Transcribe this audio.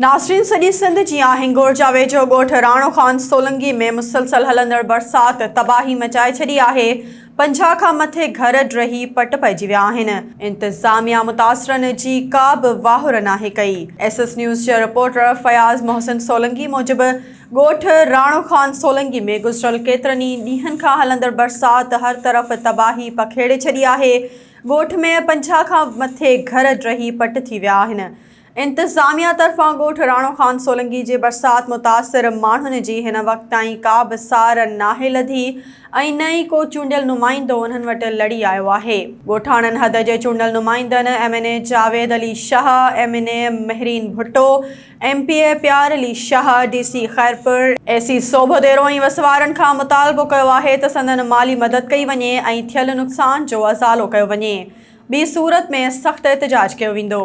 नासरीन सॼी सिंध जी हिंगोर जा वेझो ॻोठ राणो ख़ान सोलंकी में मुसलसल हलंदड़ बरसात तबाही मचाए छॾी आहे। 50 खां मथे घर ड्रही पट पइजी विया आहिनि। इंतिज़ामिया मुतासिरनि जी का बि वाहुर नाहे कई। SS न्यूज़ जे रिपोर्टर फयाज़ मोहसिन सोलंकी मूजिबि ॻोठ राणो ख़ान सोलंकी में गुज़िरियल केतिरनि ई ॾींहनि खां हलंदड़ बरसात हर तरफ़ तबाही पखेड़े छॾी आहे। ॻोठ में 50 खां मथे घर ड्रही पट थी विया आहिनि। इंतिज़ामिया तरफ़ां ॻोठ राणो ख़ान सोलंकी जे बरसात मुतासिर माण्हुनि जी हिन वक़्त ताईं का बि सार नाहे लधी ऐं न ई को चूंडियल नुमाइंदो उन्हनि वटि लड़ी आयो आहे। ॻोठाणनि हद जे चूंडियल नुमाइंदनि MNA Javed Ali Shah, MNA Mehreen Bhutto, MPA प्यार अली शाह, DC खैरपुर, AC सोभोदेरो ऐं वसवारनि खां मुतालबो कयो आहे त संदनि माली मदद कई वञे ऐं थियल नुक़सान जो अज़ालो कयो वञे। ॿी सूरत में सख़्तु एहतिजाज कयो वेंदो।